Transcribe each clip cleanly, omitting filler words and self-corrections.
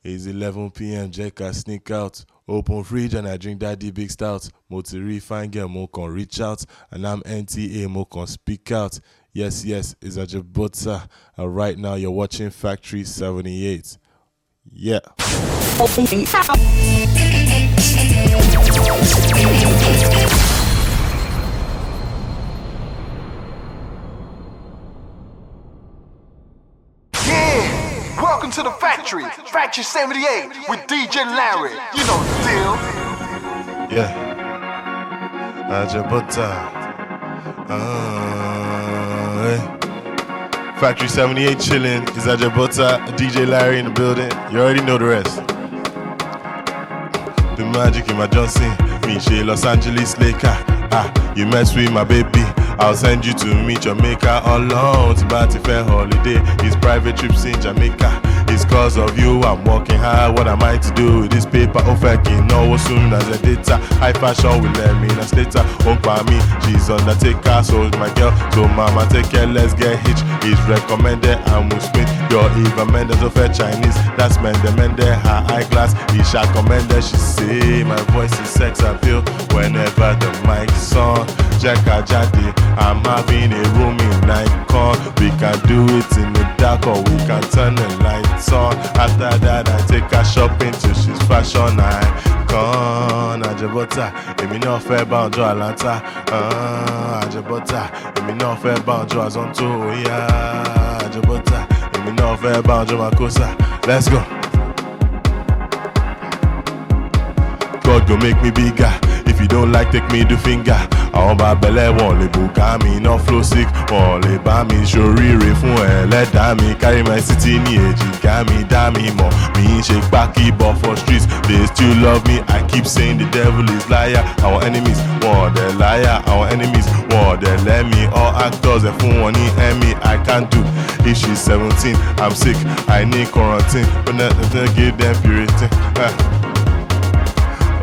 It's 11 p.m. Jack I sneak out. Open fridge and I drink daddy big stout. Motiri fine girl mo can reach out. And I'm NTA mo can speak out. Yes, it's Ajebutter. And right now you're watching Factory78. Yeah. Welcome to the factory, Factory78 with DJ Larry. You know the deal. Yeah. Ajebutter. Factory78 chilling. Is Ajebutter, DJ Larry in the building. You already know the rest. The magic in my Johnson. Me, she Los Angeles Laker. You mess with my baby. I'll send you to meet Jamaica alone. To Batty Fair holiday. His private trips in Jamaica. It's cause of you, I'm working hard. What am I to do with this paper? Ofekin, no, as soon as I data. High fashion will let me in a later. Won't buy me, she's undertaker. So is my girl, so mama take care, let's get hitch. It's recommended, I'm with Smith. You're Eva Mendes of Chinese. That's Mende, her eyeglass. Isha commended, she say my voice is sex appeal. Whenever the mic's on, Jacka Jadi, I'm having a room in Nikon. We can do it in the dark or we can turn the lights on. After that I take her shopping till she's fashion icon. Ajebutter, èmi náà fẹ́ bá ọjọ́ Atlanta. Ajebutter, èmi náà fẹ́ bá ọjọ́ Azonto. Yeah, Ajebutter, èmi náà fẹ́ bá ọjọ́ Makosa. Let's go. God go make me bigger. If you don't like, take me the finger. Àwọn bàbẹ̀lẹ̀ wọn lè bùkà mi, iná flow sick. Wọ́n lè bá mi ṣoríire fún ẹlẹ́dàá mi. Carry my city ní èjìká mi, dá mi mọ̀. Mi ń ṣe pákí but for streets, they still love me. I keep saying the devil is liar. Our enemies, wọ́n dẹ̀ liar. Our enemies, wọ́n dẹ̀ lẹ́mi. All actors ẹ̀ fún wọn ní Emmy. I can't do. If she's 17, I'm sick. I need quarantine. But not give them purity.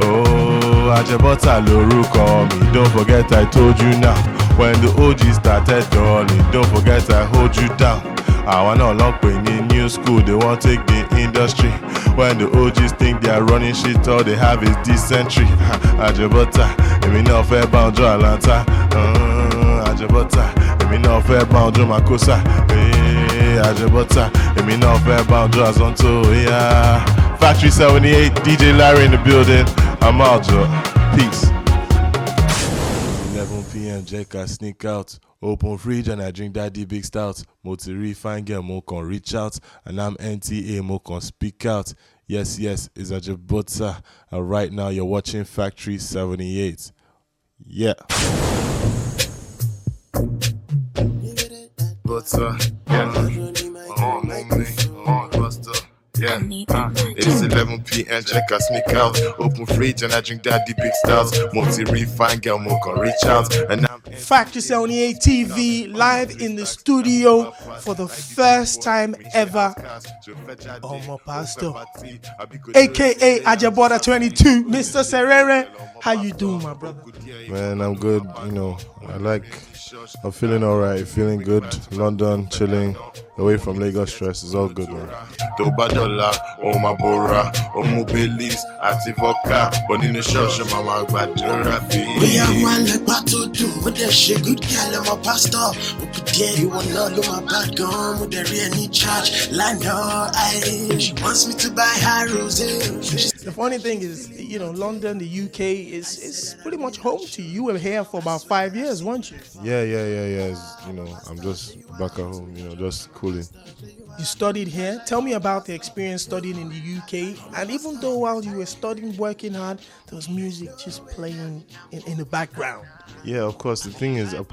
Oh, Ajebutter lorúkọ mi. Don't forget I told you now. When the OG started darling, don't forget I hold you down. Àwọn náà lọ pè ní new school, they won't take the industry. When the OGs think they are running shit, all they have is dysentery. Ajebutter, èmi náà fẹ́ bá ọjọ́ Atlanta. Ajebutter, èmi náà fẹ́ bá ọjọ́ Makosa. Ajebutter, èmi náà fẹ́ bá ọjọ́ Azonto. Yeah. Factory78, DJ Larry in the building. I'm out, Joe. Peace. 11 p.m. Jack I sneak out. Open fridge and I drink daddy big stout. Motiri fine girl mo can reach out. And I'm NTA mo can speak out. Yes, it's Ajebutter. And right now you're watching Factory78. Yeah. Butter. Yeah, it is 11 p.m. Check I sneak out. Open fridge and I drink daddy big stouts. Multi fine girl, mo can reach out. And I'm Factory78 TV live in the studio for the first time ever. Oh, my pastor, aka Ajebutter22, Mr. Serere. How you doing, my brother? Man, I'm good. You know, I'm feeling alright, feeling good. London, chilling, away from Lagos stress. It's all good, man. Tobadola, Omabora, Omobelis, Ativoka, but in the church, Mama Gbadura. We are one like battle do with that shit. Good girl, I'm a pastor. We could dare you will not look my bad gun with the real charge. Lando, she wants me to buy her rose. The funny thing is, you know, London, the UK is pretty much home to you. You were here for about 5 years, weren't you? Yeah. You know, I'm just back at home, you know, just cooling. You studied here. Tell me about the experience studying in the UK. And even though while you were studying, working hard, there was music just playing in the background. Yeah, of course. The thing is, the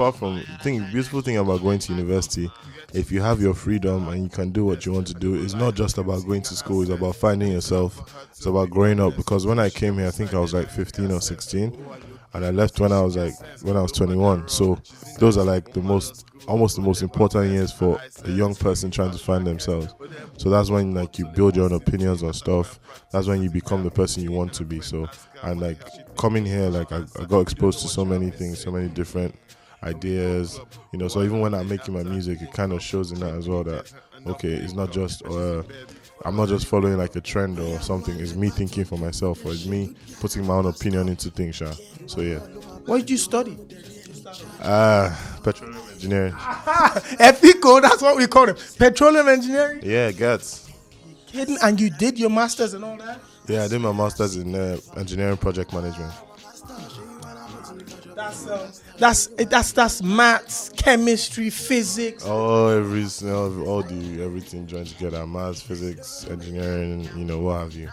beautiful thing about going to university, if you have your freedom and you can do what you want to do, it's not just about going to school, it's about finding yourself. It's about growing up. Because when I came here, I think I was like 15 or 16. And I left when I was 21. So those are like almost the most important years for a young person trying to find themselves. So that's when like you build your own opinions on stuff. That's when you become the person you want to be. So, and like coming here, like I got exposed to so many things, so many different ideas, So even when I'm making my music, it kind of shows in that as well that okay, it's not just I'm not just following like a trend or something. It's me thinking for myself, or it's me putting my own opinion into things. So yeah. What did you study? Petroleum engineering. Epico, that's what we call it. Petroleum engineering? Yeah, gets. Kidding? And you did your masters and all that? Yeah, I did my master's in engineering project management. That's maths, chemistry, physics. Oh, everything joined together. Maths, physics, engineering, what have you.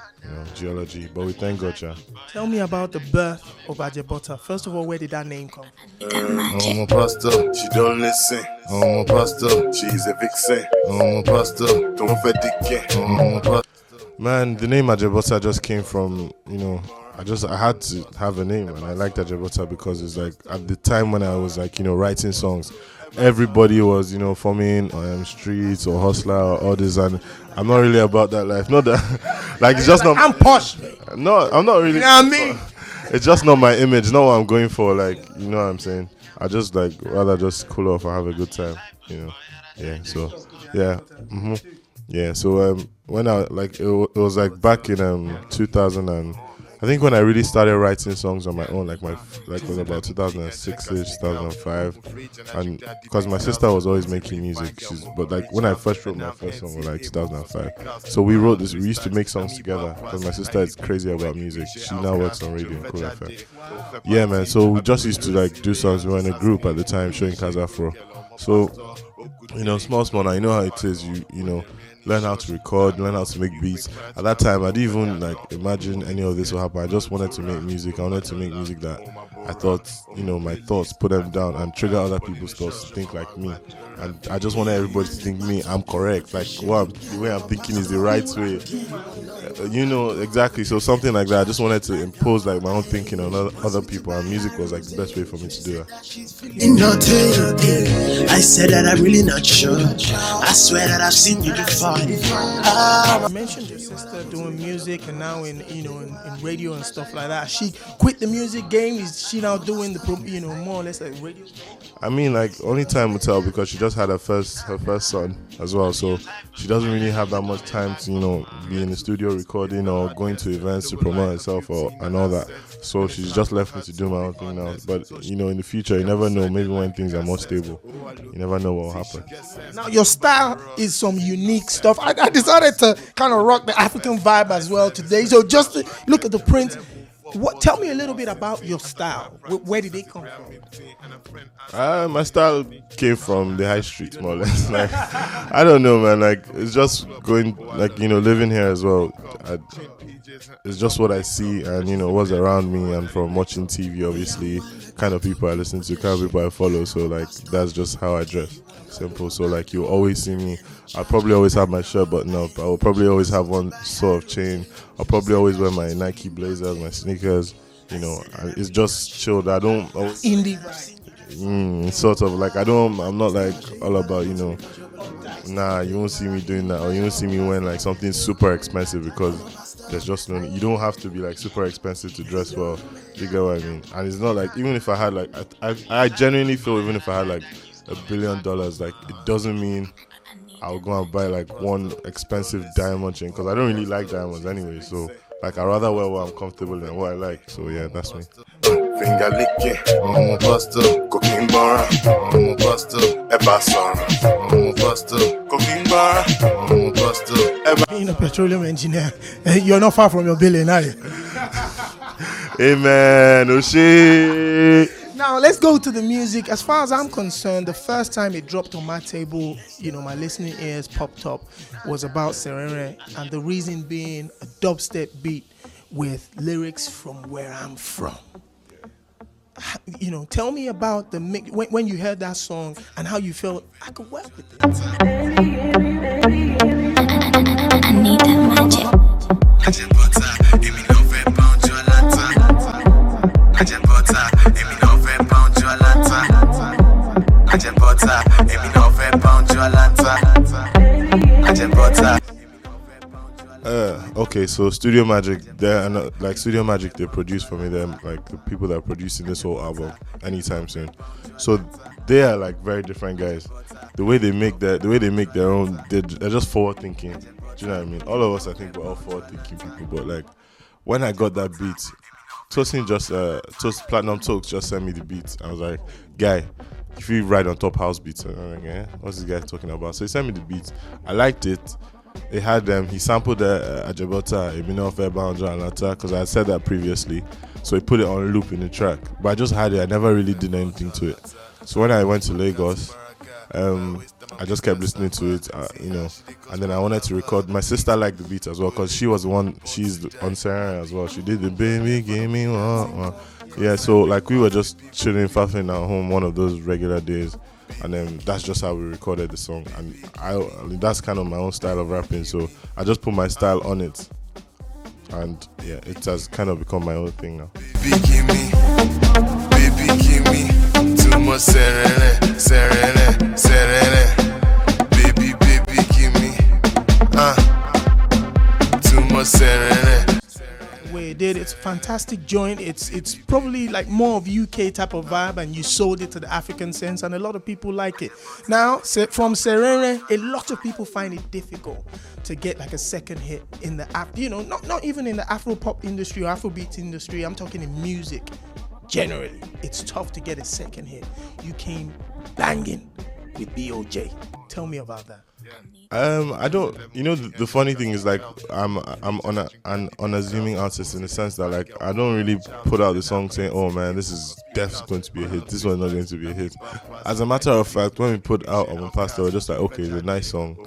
Geology. But we thank God, yeah. Tell me about the birth of Ajebutter. First of all, where did that name come from? I'm a pastor, she don't listen. I'm a pastor, she's a vixen. I'm a pastor, don't forget. Man, the name Ajebutter just came from, I had to have a name, and I liked Ajebutter because it's like at the time when I was like, writing songs, everybody was, forming streets or hustler or all this, and I'm not really about that life. Not that, like it's just not. I'm posh. No, I'm not really. You know what I mean? It's just not my image, not what I'm going for. Like, you know what I'm saying? I just like rather just cool off and have a good time, Yeah. So, yeah. Yeah. So when I like it was like back in 2000 and. I think when I really started writing songs on my own, it was about 2006ish, 2005, and because my sister was always making music, but like when I first wrote my first song was like 2005. So we used to make songs together because my sister is crazy about music. She now works on radio in Cool FM. Yeah, man. So we just used to like do songs. We were in a group at the time showing Kazafro. So small. Now you know how it is. You learn how to record, learn how to make beats. At that time, I didn't even like imagine any of this will happen. I just wanted to make music. I wanted to make music that I thought, my thoughts, put them down and trigger other people's thoughts to think like me. And I just wanted everybody to think I'm correct. Like the way I'm thinking is the right way. Exactly. So something like that. I just wanted to impose like my own thinking on other people, and music was like the best way for me to do that. I said that I'm really not sure. I swear that I've seen you before. You mentioned your sister doing music and now in radio and stuff like that. She quit the music game. Is she now doing the more or less like radio? I mean, like only time will tell because she just had her first son as well, so she doesn't really have that much time to be in the studio recording or going to events to promote herself and all that. So she's just left me to do my own thing now. But in the future, you never know. Maybe when things are more stable, you never know what will happen. Now your style is some unique stuff. I decided to kind of rock the African vibe as well today. So just to look at the print. Tell me a little bit about your style. Where did it come from? My style came from the high street, more or less. Like, I don't know, man. Like, it's just going, like, living here as well. It's just what I see and, what's around me, and from watching TV, obviously, kind of people I listen to, kind of people I follow. So, like, that's just how I dress. Simple. So, like, you always see me. I'll probably always have my shirt buttoned up. I will probably always have one sort of chain. I'll probably always wear my Nike blazers, my sneakers. It's just chilled. I don't indie vibe. Sort of like I'm not like all about nah, you won't see me doing that, or you won't see me wearing like something super expensive, because there's just no need. You don't have to be like super expensive to dress well. You get what I mean? And it's not like, even if I had like I genuinely feel even if I had like $1 billion, like it doesn't mean I'll go and buy like one expensive diamond chain, because I don't really like diamonds anyway. So like I rather wear what I'm comfortable in and what I like. So yeah, that's me. Finger licking, I'm a pastor, cooking bar, I'm a pastor, I'm a pastor, cooking bar, I'm a pastor. Being a petroleum engineer, you're not far from your billion, are you? Amen. Oh shit. Now let's go to the music. As far as I'm concerned, the first time it dropped on my table, my listening ears popped up, was about Serere, and the reason being a dubstep beat with lyrics from where I'm from. Tell me about the mix when you heard that song and how you felt I could work with it. I need that magic. Ajebutter, èmi náà fẹ́ pound your lantern. Ajebutter, èmi náà fẹ́ pound your lantern. Ajebutter, èmi náà fẹ́ pound your lantern. Ajebutter. Okay, so Studio Magic, like Studio Magic, they produce for me. They're like the people that are producing this whole album anytime soon. So they are like very different guys. The way they make their own, they're just forward thinking. Do you know what I mean? All of us, I think, we're all forward thinking people. But like when I got that beat, Toast Platinum Talks just sent me the beat. I was like, guy, if you ride on top house beats, and I'm like, what's this guy talking about? So he sent me the beat. I liked it. It had he sampled Ajebutter, Ajebutter22, because I had said that previously. So he put it on loop in the track. But I just had it. I never really did anything to it. So when I went to Lagos, I just kept listening to it, and then I wanted to record. My sister liked the beat as well because she was the one. She's on Serena as well. She did the baby give me one. Yeah, so like we were just chilling, faffing at home one of those regular days. And then that's just how we recorded the song, and I mean, that's kind of my own style of rapping. So I just put my style on it, and yeah, it has kind of become my own thing now. Baby, give me too much serene, serene, serene. Baby, give me too much serene. Way it did, it's a fantastic joint. It's probably like more of UK type of vibe, and you sold it to the African sense, and a lot of people like it. Now, from Serene, a lot of people find it difficult to get like a second hit in the not even in the Afro pop industry or Afrobeat industry. I'm talking in music generally. It's tough to get a second hit. You came banging with BOJ. Tell me about that. I don't. The funny thing is, like, I'm on an unassuming artist in the sense that, like, I don't really put out the song saying, "Oh man, this is definitely going to be a hit. This one's not going to be a hit." As a matter of fact, when we put out on Pastor, we're just like, okay, it's a nice song.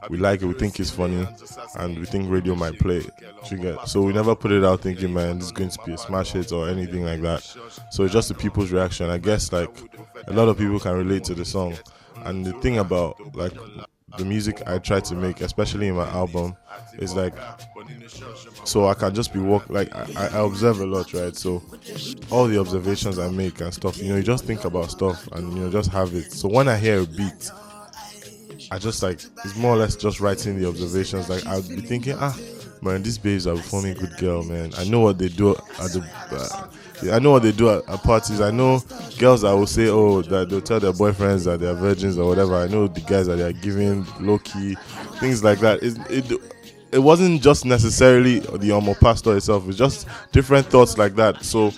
We like it. We think it's funny, and we think radio might play it. So we never put it out thinking, man, this is going to be a smash hit or anything like that. So it's just the people's reaction. I guess like a lot of people can relate to the song. And the thing about like the music I try to make, especially in my album, is like, so I can just be I observe a lot, right? So all the observations I make and stuff, you just think about stuff and just have it. So when I hear a beat, I just like, it's more or less just writing the observations. Like I'll be thinking, man, these babes are performing good girl, man. I know what they do at the I know what they do at parties. I know girls that will say, that they'll tell their boyfriends that they're virgins or whatever. I know the guys that they're giving low-key, things like that. It wasn't just necessarily the pastor itself. It's just different thoughts like that. So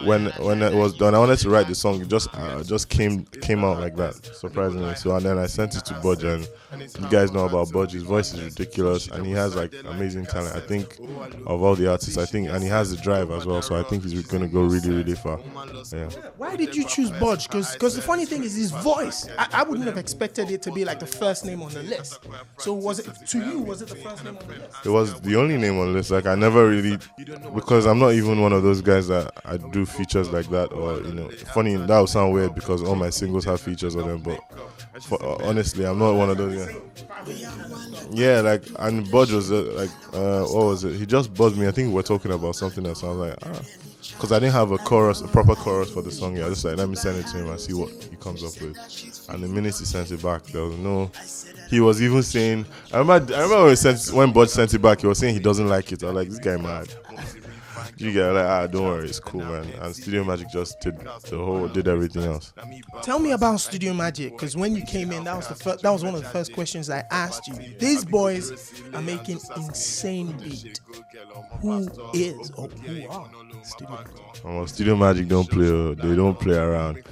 when I wanted to write the song, it just came out like that, surprisingly. So and then I sent it to Budge, and you guys know about Budge. His voice is ridiculous, and he has like amazing talent. I think of all the artists, and he has the drive as well. So I think he's going to go really, really far. Yeah. Why did you choose Budge? Because the funny thing is his voice. I wouldn't have expected it to be like the first name on the list. So was it the first name on the list? It was the only name on the list. Like I never really, because I'm not even one of those guys that I do features like that, or funny, that would sound weird because all my singles have features on them, but honestly I'm not one of those guys. Yeah, like, and Budge was what was it, he just buzzed me. I think we were talking about something else, so I was like, because I didn't have a proper chorus for the song yet. I just like, let me send it to him and see what he comes up with. And the minute he sent it back, there was no, he was even saying, I remember when Budge sent it back, he was saying he doesn't like it. I was like, this guy mad. You get like, don't worry, it's cool, man. And Studio Magic just did everything else. Tell me about Studio Magic, because when you came in, that was one of the first questions I asked you. These boys are making insane beat. Who is or who are Studio Magic? Studio Magic don't play around.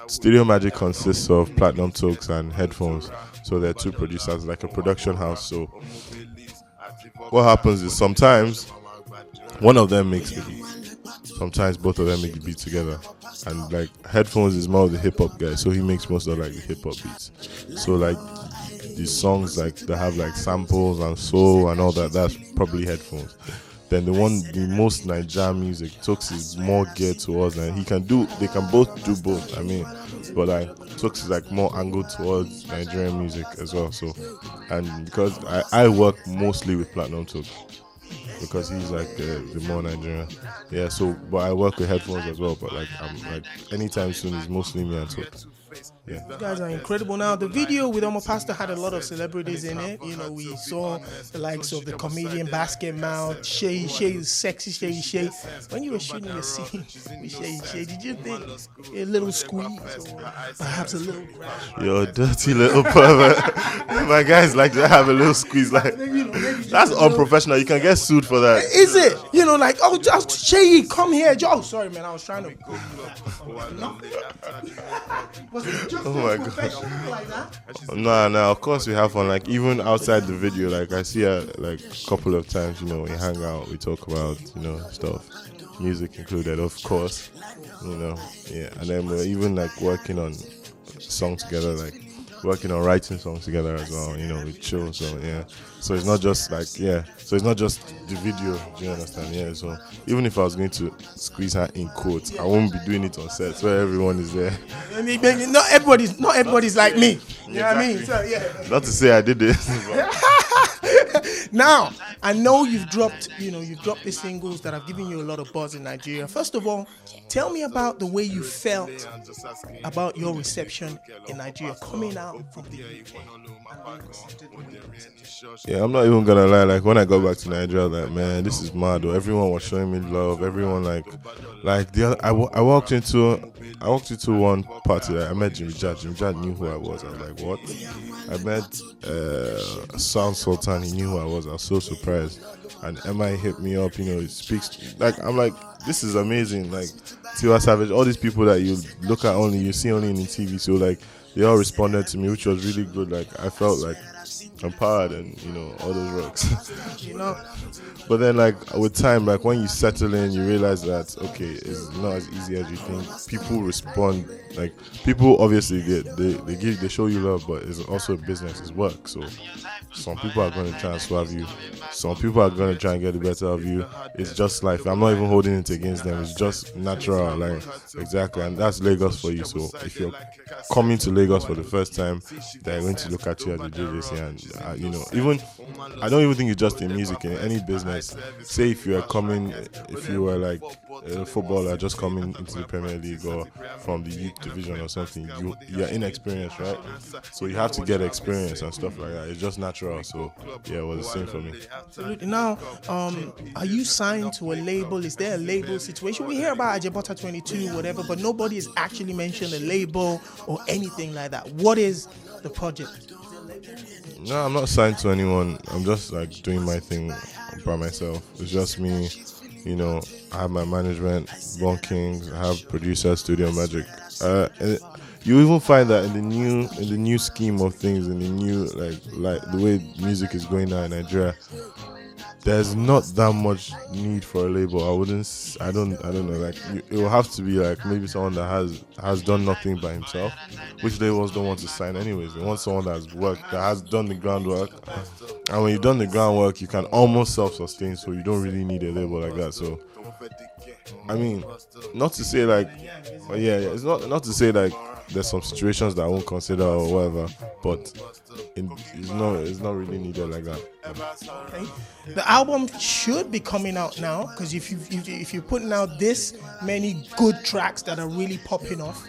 Studio Magic consists of Platinum Talks and Headphones. So they're two producers, like a production house. So what happens is sometimes one of them makes the beat. Sometimes both of them make the beat together. And like Headphones is more of the hip hop guy, so he makes most of like the hip hop beats. So like these songs like that have like samples and soul and all that, that's probably Headphones. Then the most Nigerian music, Tux is more geared towards, and they can both do both. I mean, but like Tux is like more angled towards Nigerian music as well. So, and because I work mostly with Platinum Talks, because he's like the more Nigerian. Yeah, so but I work with Headphones as well, but like I'm like anytime soon it's mostly me and Talk. Yeah. You guys are incredible. Now, the video with Omo Pastor had a lot of celebrities in it. You know, we saw the likes of the comedian Basket Mouth, Shay, sexy Shay. When you were shooting the scene with Shay, did you think a little squeeze or perhaps a little grab? You're a dirty little pervert. My guys like to have a little squeeze. Like, that's unprofessional. You can get sued for that. Is it? You know, like, oh, just Shay, come here. Oh, sorry, man. I was trying to. No. Was it just my professional like that? Nah. Of course we have fun. Like even outside the video, like I see her like a couple of times. You know, we hang out, we talk about stuff, music included, of course. You know, yeah. And then we're even like working on songs together, like working on writing songs together as well. You know, we chill. So yeah. So it's not just like So it's not just the video. Do you understand? Yeah. So even if I was going to squeeze her in quotes, I won't be doing it on sets where everyone is there. Not everybody's like me. You know what I mean? So yeah. Not to say I did this. Now, I know you've dropped the singles that have given you a lot of buzz in Nigeria. First of all, tell me about the way you felt about your reception in Nigeria coming out from the UK. Yeah, I'm not even gonna lie. Like when I got back to Nigeria, like man, this is mad. Though. Everyone was showing me love. Everyone I walked into one party. Like, I met Jimmy Jad. Jimmy Jad knew who I was. I was like, what? I met Sound Sultan. He knew who I was. I was so surprised. And MI hit me up. You know, it speaks. Like I'm like, this is amazing. Like Tiwa Savage, all these people that you look at you see only in the TV. So like they all responded to me, which was really good. Like I felt like empowered and all those rocks. But then like with time, like when you settle in, you realize that okay, it's not as easy as you think. People respond, like people obviously they show you love, but it's also a business, it's work. So some people are going to try and swab you, some people are going to try and get the better of you. It's just life. I'm not even holding it against them. It's just natural, like exactly. And that's Lagos for you. So if you're coming to Lagos for the first time, they're going to look at you as a JJC, and even I don't even think it's just in music, in any business. Say if you were like a footballer just coming into the Premier League or from the youth division or something, you're inexperienced, right? So you have to get experience and stuff like that. It's just natural. So yeah, it was the same for me. Absolutely. Now, are you signed to a label? Is there a label situation? We hear about Ajebutter22, whatever, but nobody has actually mentioned a label or anything like that. What is the project? No, I'm not signed to anyone. I'm just like doing my thing by myself. It's just me. I have my management, Bon Kings. I have producer, Studio Magic. And you even find that in the new scheme of things, in the new like the way music is going now in Nigeria, there's not that much need for a label. I don't know. Like it will have to be like maybe someone that has done nothing by himself, which labels don't want to sign anyways. They want someone that has worked, that has done the groundwork. And when you've done the groundwork, you can almost self-sustain. So you don't really need a label like that. So I mean, not to say like, it's not to say like there's some situations that I won't consider or whatever, but it's not really needed like that. Okay. The album should be coming out now, because if you're putting out this many good tracks that are really popping off,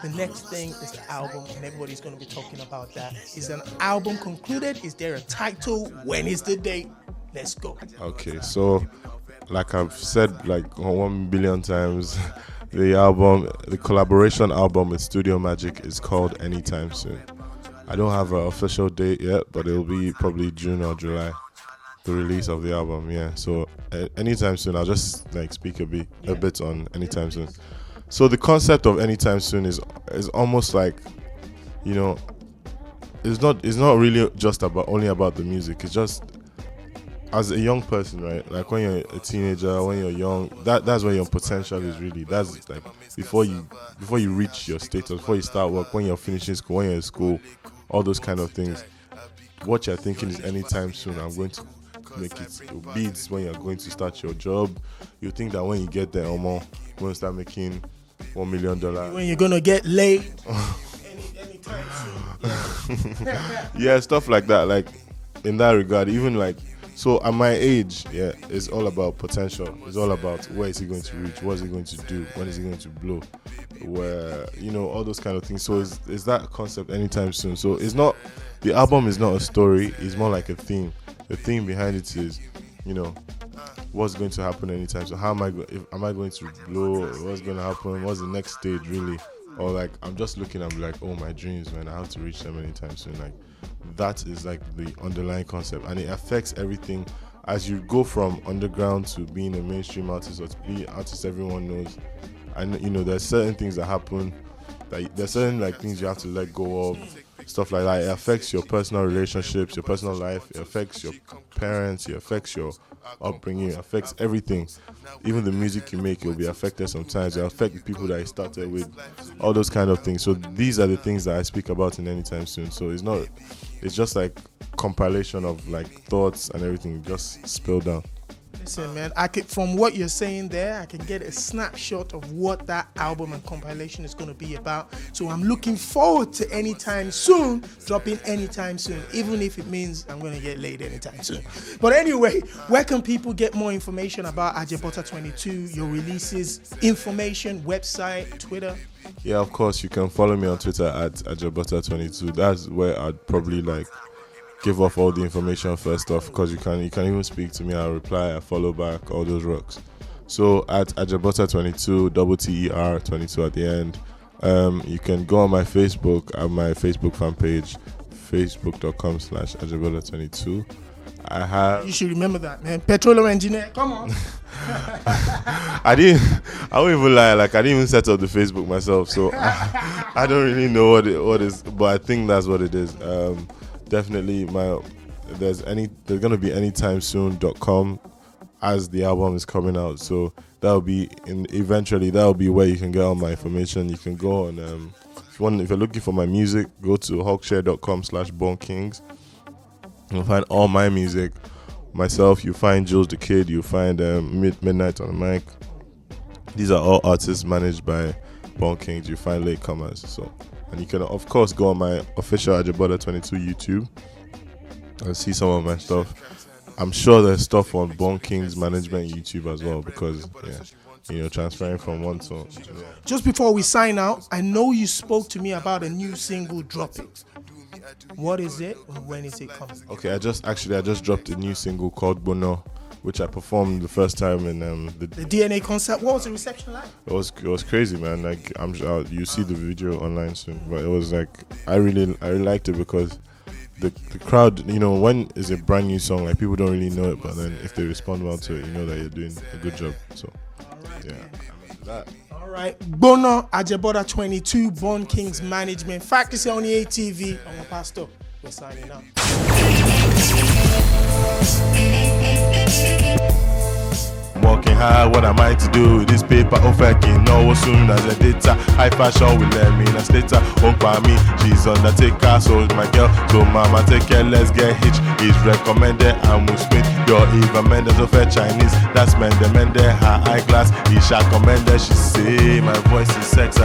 the next thing is the album, and everybody's going to be talking about that. Is an album concluded? Is there a title? When is the date? Let's go. Okay, so like I've said like 1 billion times, the collaboration album with Studio Magic is called Anytime Soon. I don't have an official date yet, but it'll be probably June or July, the release of the album. Yeah, so Anytime Soon, I'll just like speak a bit on Anytime Soon. So the concept of Anytime Soon is almost like, it's not really just only about the music. It's just as a young person, right? Like when you're a teenager, when you're young, that's where your potential is really. That's like before you reach your status, before you start work, when you're finishing school, when you're in school, all those kind of things. What you're thinking is anytime soon I'm going to make it. Beats when you're going to start your job. You think that when you get there, you're going to start making $1 million. When you're gonna get laid. Anytime soon. Yeah, stuff like that. Like in that regard, even like So at my age, yeah, it's all about potential. It's all about where is he going to reach, what is he going to do, when is he going to blow, where, you know, all those kind of things. So is that concept anytime soon? So it's not, the album is not a story, it's more like a theme. The theme behind it is, you know, what's going to happen anytime. So how am I going to blow? What's going to happen? What's the next stage really? Or like I'm just looking, I'm like, oh, my dreams, man, I have to reach them anytime soon. Like that is like the underlying concept, and it affects everything as you go from underground to being a mainstream artist or to be an artist everyone knows. And you know, there's certain things that happen, that there's certain like things you have to let go of, stuff like that. It affects your personal relationships, your personal life. It affects your parents. It affects your upbringing. It affects everything. Even the music you make, you'll be affected sometimes. It affects the people that you started with, all those kind of things. So these are the things that I speak about in Anytime Soon. So it's just like compilation of like thoughts and everything just spilled down. Listen, man, from what you're saying there, I can get a snapshot of what that album and compilation is going to be about. So I'm looking forward to Anytime Soon, dropping anytime soon, even if it means I'm going to get laid anytime soon. But anyway, where can people get more information about Ajebutter22, your releases, information, website, Twitter? Yeah, of course, you can follow me on Twitter at Ajebutter22. That's where I'd probably like give off all the information first off, because you can even speak to me. I'll reply, I follow back, all those rocks. So at Ajebutter22, TER 22 at the end. You can go on my Facebook at my Facebook fan page, facebook.com/Ajebutter22. You should remember that, man. Petroleum engineer, come on. I won't even lie, like I didn't even set up the Facebook myself, so I don't really know what is, but I think that's what it is. Definitely there's gonna be anytimesoon.com as the album is coming out, so that'll be eventually that'll be where you can get all my information. You can go on if you're looking for my music, go to hawkshare.com/bornkings. You'll find all my music, myself, you find Jules the Kid, you find Midnight on the Mic. These are all artists managed by Born Kings. You find latecomers, so. And you can, of course, go on my official Ajebutter22 YouTube and see some of my stuff. I'm sure there's stuff on Born Kings Management YouTube as well, because, transferring from one to... Just before we sign out, I know you spoke to me about a new single dropping. What is it and when is it coming? Okay, I just dropped a new single called Bono, which I performed the first time in the DNA concert. What was the reception like? It was crazy, man. Like you see the video online soon, but it was like I really liked it because the crowd, when it's a brand new song, like people don't really know it, but then if they respond well to it, you know that you're doing a good job. So that. All right, Bono, Ajebutter22, Born Kings Management, Factory78 TV. I'm a pastor. We're signing out. Working hard, what am I to do with this paper? Faking no, as soon as a data. High fashion will let me in a later. Won't buy me, she's undertaker, so is my girl. So mama take care, let's get hitch. Is recommended and will spin. Your Eva Mendes of her Chinese. That's Mende, her eyeglass. He shall commend her, she say my voice is sexy.